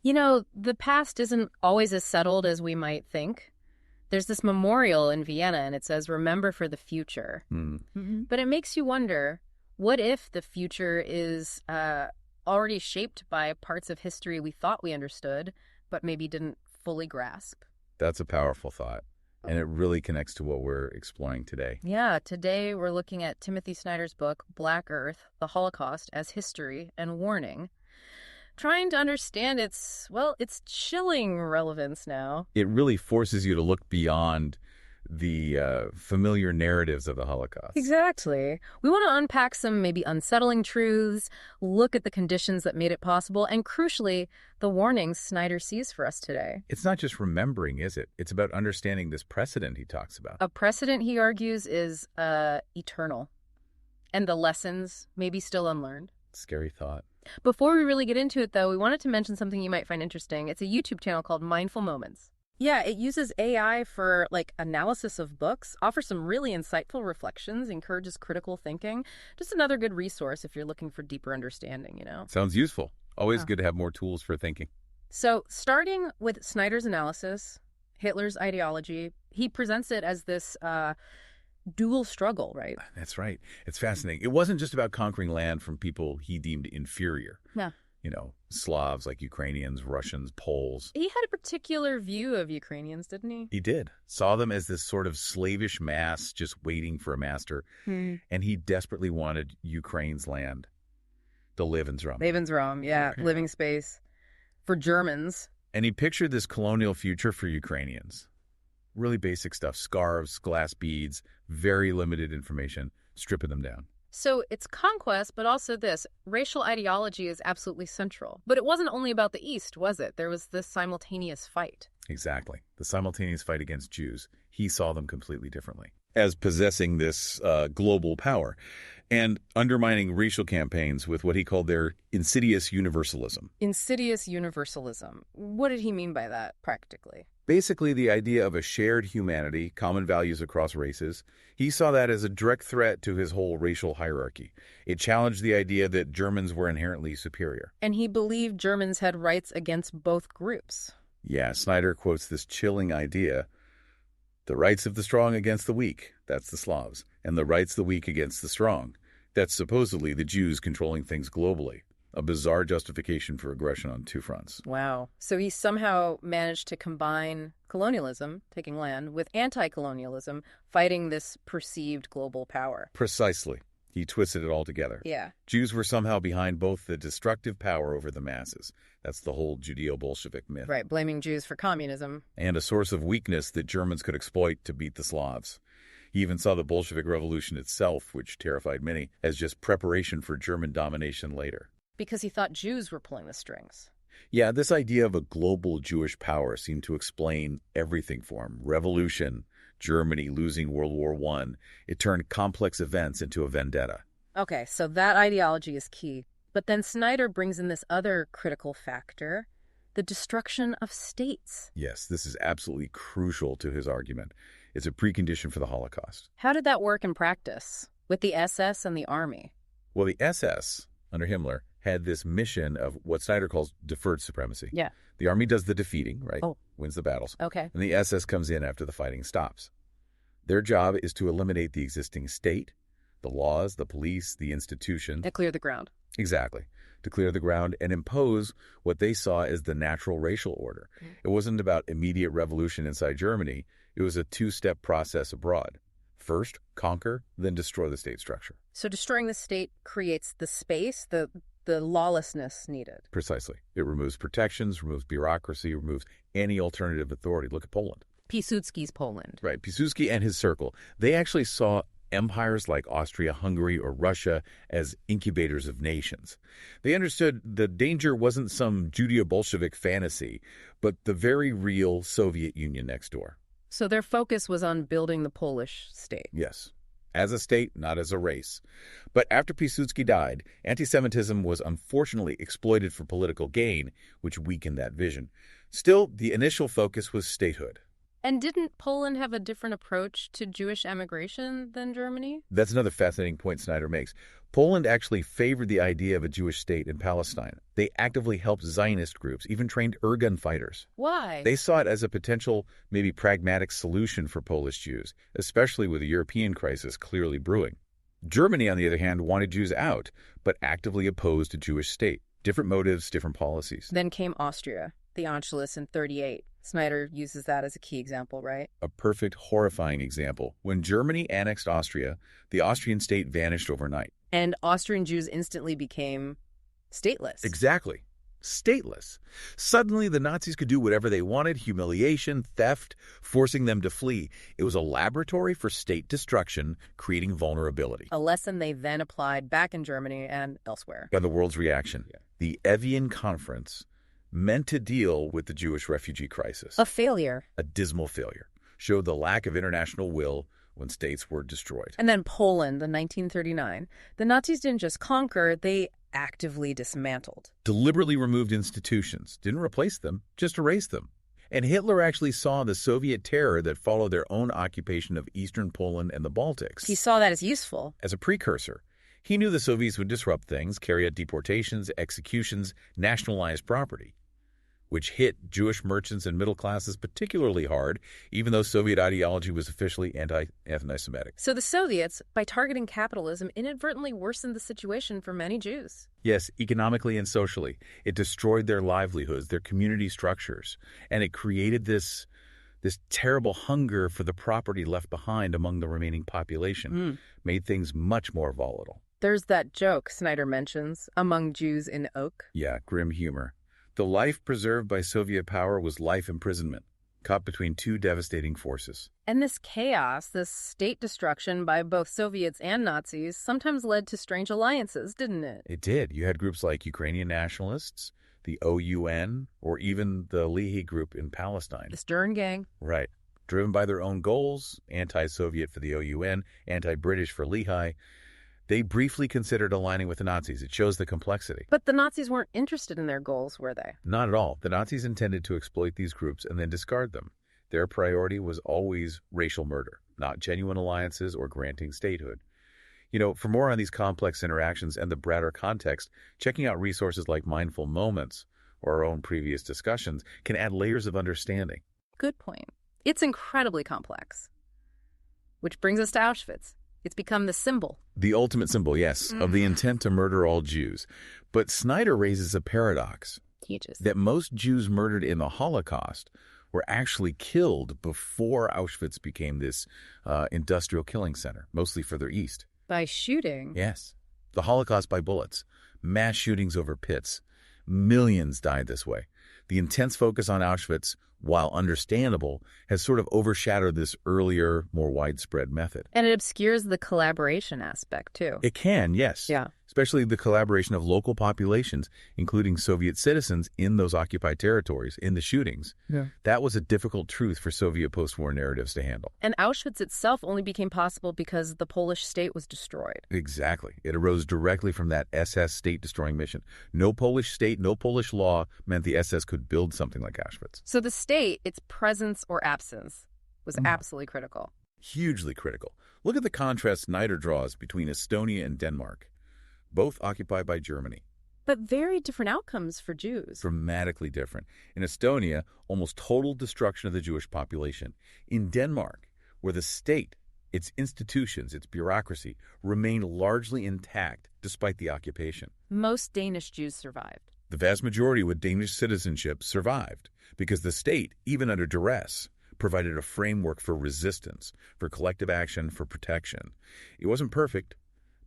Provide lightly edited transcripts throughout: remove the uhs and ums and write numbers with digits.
You know, the past isn't always as settled as we might think. There's this memorial in Vienna, and it says, "Remember for the future." Hmm. But it makes you wonder, what if the future is already shaped by parts of history we thought we understood, but maybe didn't fully grasp? That's a powerful thought, and it really connects to what we're exploring today. Yeah, today we're looking at Timothy Snyder's book, Black Earth, The Holocaust as History and Warning, trying to understand its chilling relevance now. It really forces you to look beyond the familiar narratives of the Holocaust. Exactly. We want to unpack some maybe unsettling truths, look at the conditions that made it possible, and crucially, the warnings Snyder sees for us today. It's not just remembering, is it? It's about understanding this precedent he talks about. A precedent, he argues, is eternal, and the lessons may be still unlearned. Scary thought. Before we really get into it, though, we wanted to mention something you might find interesting. It's a YouTube channel called Mindful Moments. Yeah, it uses AI for analysis of books, offers some really insightful reflections, encourages critical thinking. Just another good resource if you're looking for deeper understanding. Sounds useful. Always Yeah. good to have more tools for thinking. So, starting with Snyder's analysis, Hitler's ideology, he presents it as this dual struggle, right? That's right. It's fascinating. It wasn't just about conquering land from people he deemed inferior. Yeah. Slavs like Ukrainians, Russians, Poles. He had a particular view of Ukrainians, didn't he? He did. Saw them as this sort of slavish mass just waiting for a master. And he desperately wanted Ukraine's land, the Lebensraum. Lebensraum, yeah, living space for Germans. And he pictured this colonial future for Ukrainians. Really basic stuff, scarves, glass beads, very limited information, stripping them down. So it's conquest, but also this. Racial ideology is absolutely central. But it wasn't only about the East, was it? There was this simultaneous fight. Exactly. The simultaneous fight against Jews. He saw them completely differently, as possessing this global power and undermining racial campaigns with what he called their insidious universalism. Insidious universalism. What did he mean by that, practically? Basically, the idea of a shared humanity, common values across races. He saw that as a direct threat to his whole racial hierarchy. It challenged the idea that Germans were inherently superior. And he believed Germans had rights against both groups. Yeah, Snyder quotes this chilling idea: the rights of the strong against the weak, that's the Slavs, and the rights of the weak against the strong, that's supposedly the Jews controlling things globally. A bizarre justification for aggression on two fronts. Wow. So he somehow managed to combine colonialism, taking land, with anti-colonialism, fighting this perceived global power. Precisely. He twisted it all together. Yeah. Jews were somehow behind both the destructive power over the masses. That's the whole Judeo-Bolshevik myth. Right, blaming Jews for communism. And a source of weakness that Germans could exploit to beat the Slavs. He even saw the Bolshevik Revolution itself, which terrified many, as just preparation for German domination later. Because he thought Jews were pulling the strings. Yeah, this idea of a global Jewish power seemed to explain everything for him. Revolution, Germany losing World War I. It turned complex events into a vendetta. Okay, so that ideology is key. But then Snyder brings in this other critical factor, the destruction of states. Yes, this is absolutely crucial to his argument. It's a precondition for the Holocaust. How did that work in practice with the SS and the army? Well, the SS, under Himmler, had this mission of what Snyder calls deferred supremacy. Yeah. The army does the defeating, right? Oh. Wins the battles. Okay. And the SS comes in after the fighting stops. Their job is to eliminate the existing state, the laws, the police, the institutions. To clear the ground. Exactly. To clear the ground and impose what they saw as the natural racial order. It wasn't about immediate revolution inside Germany. It was a two-step process abroad. First, conquer, then destroy the state structure. So destroying the state creates the space, the lawlessness needed. Precisely. It removes protections, removes bureaucracy, removes any alternative authority. Look at Poland. Piłsudski's Poland. Right. Piłsudski and his circle, they actually saw empires like Austria, Hungary, or Russia as incubators of nations. They understood the danger wasn't some Judeo-Bolshevik fantasy, but the very real Soviet Union next door. So their focus was on building the Polish state. Yes. As a state, not as a race. But after Piłsudski died, anti-Semitism was unfortunately exploited for political gain, which weakened that vision. Still, the initial focus was statehood. And didn't Poland have a different approach to Jewish emigration than Germany? That's another fascinating point Snyder makes. Poland actually favored the idea of a Jewish state in Palestine. They actively helped Zionist groups, even trained Irgun fighters. Why? They saw it as a potential, maybe pragmatic solution for Polish Jews, especially with the European crisis clearly brewing. Germany, on the other hand, wanted Jews out, but actively opposed a Jewish state. Different motives, different policies. Then came Austria, the Anschluss in 1938. Snyder uses that as a key example, right? A perfect, horrifying example. When Germany annexed Austria, the Austrian state vanished overnight. And Austrian Jews instantly became stateless. Exactly. Stateless. Suddenly, the Nazis could do whatever they wanted, humiliation, theft, forcing them to flee. It was a laboratory for state destruction, creating vulnerability. A lesson they then applied back in Germany and elsewhere. And the world's reaction. The Evian Conference, meant to deal with the Jewish refugee crisis. A failure. A dismal failure. Showed the lack of international will when states were destroyed. And then Poland in 1939. The Nazis didn't just conquer, they actively dismantled. Deliberately removed institutions. Didn't replace them, just erased them. And Hitler actually saw the Soviet terror that followed their own occupation of eastern Poland and the Baltics. He saw that as useful. As a precursor. He knew the Soviets would disrupt things, carry out deportations, executions, nationalize property, which hit Jewish merchants and middle classes particularly hard, even though Soviet ideology was officially anti-Semitic. So the Soviets, by targeting capitalism, inadvertently worsened the situation for many Jews. Yes, economically and socially. It destroyed their livelihoods, their community structures, and it created this terrible hunger for the property left behind among the remaining population, made things much more volatile. There's that joke Snyder mentions, among Jews in Oak. Yeah, grim humor. The life preserved by Soviet power was life imprisonment, caught between two devastating forces. And this chaos, this state destruction by both Soviets and Nazis, sometimes led to strange alliances, didn't it? It did. You had groups like Ukrainian nationalists, the OUN, or even the Lehi group in Palestine. The Stern Gang. Right. Driven by their own goals, anti-Soviet for the OUN, anti-British for Lehi, they briefly considered aligning with the Nazis. It shows the complexity. But the Nazis weren't interested in their goals, were they? Not at all. The Nazis intended to exploit these groups and then discard them. Their priority was always racial murder, not genuine alliances or granting statehood. For more on these complex interactions and the broader context, checking out resources like Mindful Moments or our own previous discussions can add layers of understanding. Good point. It's incredibly complex. Which brings us to Auschwitz. It's become the symbol. The ultimate symbol, yes, of the intent to murder all Jews. But Snyder raises a paradox. Teaches. That most Jews murdered in the Holocaust were actually killed before Auschwitz became this industrial killing center, mostly further east. By shooting? Yes. The Holocaust by bullets. Mass shootings over pits. Millions died this way. The intense focus on Auschwitz, while understandable, has sort of overshadowed this earlier, more widespread method. And it obscures the collaboration aspect, too. It can, yes. Yeah. Especially the collaboration of local populations, including Soviet citizens in those occupied territories, in the shootings. Yeah. That was a difficult truth for Soviet post-war narratives to handle. And Auschwitz itself only became possible because the Polish state was destroyed. Exactly. It arose directly from that SS state-destroying mission. No Polish state, no Polish law meant the SS could build something like Auschwitz. So the state, its presence or absence, was absolutely critical. Hugely critical. Look at the contrast Snyder draws between Estonia and Denmark, both occupied by Germany. But very different outcomes for Jews. Dramatically different. In Estonia, almost total destruction of the Jewish population. In Denmark, where the state, its institutions, its bureaucracy, remained largely intact despite the occupation. Most Danish Jews survived. The vast majority with Danish citizenship survived because the state, even under duress, provided a framework for resistance, for collective action, for protection. It wasn't perfect,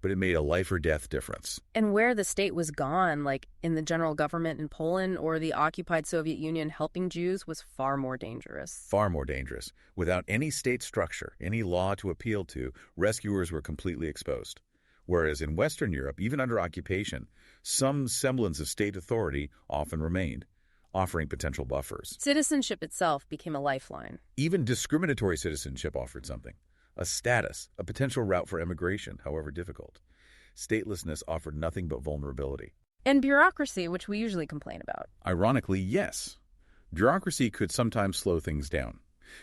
but it made a life or death difference. And where the state was gone, like in the general government in Poland or the occupied Soviet Union, helping Jews was far more dangerous. Far more dangerous. Without any state structure, any law to appeal to, rescuers were completely exposed. Whereas in Western Europe, even under occupation, some semblance of state authority often remained, offering potential buffers. Citizenship itself became a lifeline. Even discriminatory citizenship offered something. A status, a potential route for emigration, however difficult. Statelessness offered nothing but vulnerability. And bureaucracy, which we usually complain about. Ironically, yes. Bureaucracy could sometimes slow things down.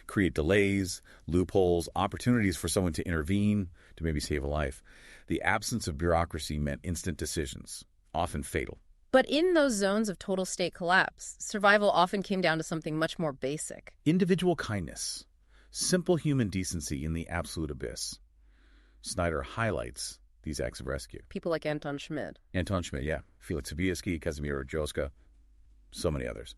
create delays, loopholes, opportunities for someone to intervene, to maybe save a life. The absence of bureaucracy meant instant decisions, often fatal. But in those zones of total state collapse, survival often came down to something much more basic. Individual kindness, simple human decency in the absolute abyss. Snyder highlights these acts of rescue. People like Anton Schmid. Anton Schmid, yeah. Felix Sobieski, Kazimierz Joska, so many others.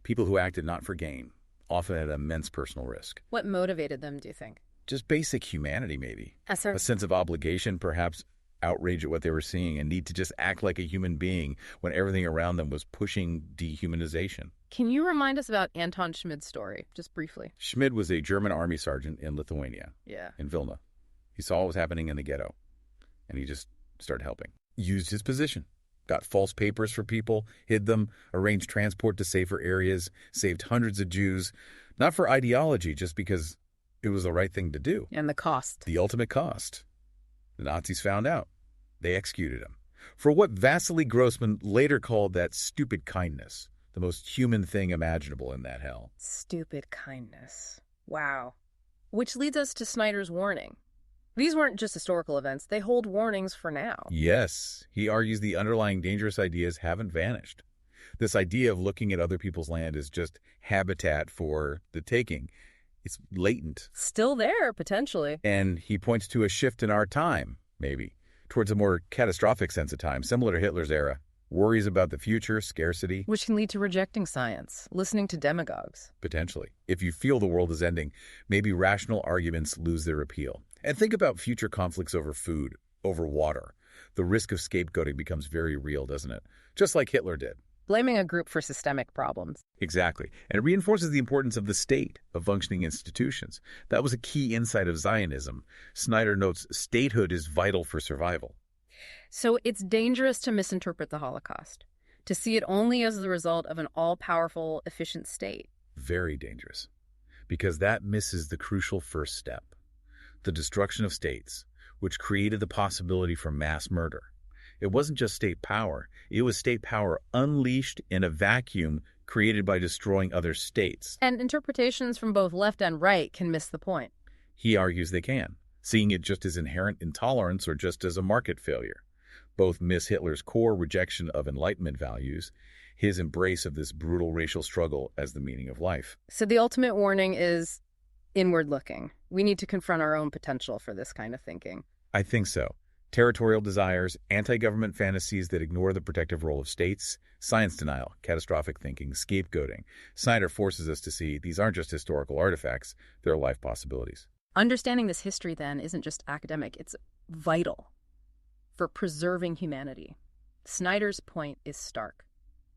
People who acted not for gain, often at immense personal risk. What motivated them, do you think? Just basic humanity, maybe. Yes, sir. A sense of obligation, perhaps outrage at what they were seeing, and need to just act like a human being when everything around them was pushing dehumanization. Can you remind us about Anton Schmid's story, just briefly? Schmid was a German army sergeant in Lithuania, in Vilna. He saw what was happening in the ghetto, and he just started helping. Used his position, got false papers for people, hid them, arranged transport to safer areas, saved hundreds of Jews, not for ideology, just because it was the right thing to do. And the cost. The ultimate cost. The Nazis found out. They executed him for what Vasily Grossman later called that stupid kindness, the most human thing imaginable in that hell. Stupid kindness. Wow. Which leads us to Snyder's warning. These weren't just historical events. They hold warnings for now. Yes, he argues the underlying dangerous ideas haven't vanished. This idea of looking at other people's land as just habitat for the taking, it's latent. Still there, potentially. And he points to a shift in our time, maybe, towards a more catastrophic sense of time, similar to Hitler's era. Worries about the future, scarcity. Which can lead to rejecting science, listening to demagogues. Potentially. If you feel the world is ending, maybe rational arguments lose their appeal. And think about future conflicts over food, over water. The risk of scapegoating becomes very real, doesn't it? Just like Hitler did. Blaming a group for systemic problems. Exactly. And it reinforces the importance of the state, of functioning institutions. That was a key insight of Zionism. Snyder notes statehood is vital for survival. So it's dangerous to misinterpret the Holocaust, to see it only as the result of an all-powerful, efficient state. Very dangerous, because that misses the crucial first step, the destruction of states, which created the possibility for mass murder. It wasn't just state power. It was state power unleashed in a vacuum created by destroying other states. And interpretations from both left and right can miss the point. He argues they can, seeing it just as inherent intolerance or just as a market failure. Both miss Hitler's core rejection of Enlightenment values, his embrace of this brutal racial struggle as the meaning of life. So the ultimate warning is inward-looking. We need to confront our own potential for this kind of thinking. I think so. Territorial desires, anti-government fantasies that ignore the protective role of states, science denial, catastrophic thinking, scapegoating. Snyder forces us to see these aren't just historical artifacts, they're life possibilities. Understanding this history, then, isn't just academic. It's vital for preserving humanity. Snyder's point is stark.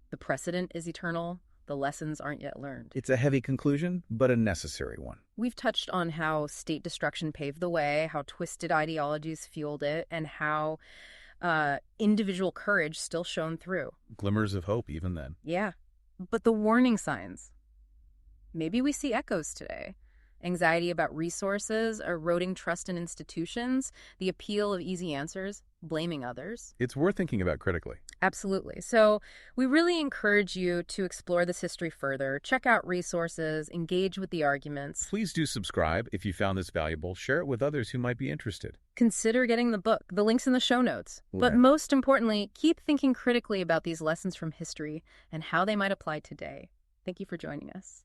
The precedent is eternal. The lessons aren't yet learned. It's a heavy conclusion, but a necessary one. We've touched on how state destruction paved the way, how twisted ideologies fueled it, and how individual courage still shone through. Glimmers of hope even then. Yeah. But the warning signs. Maybe we see echoes today. Anxiety about resources, eroding trust in institutions, the appeal of easy answers, blaming others. It's worth thinking about critically. Absolutely. So we really encourage you to explore this history further, check out resources, engage with the arguments. Please do subscribe if you found this valuable. Share it with others who might be interested. Consider getting the book. The link's in the show notes. But most importantly, keep thinking critically about these lessons from history and how they might apply today. Thank you for joining us.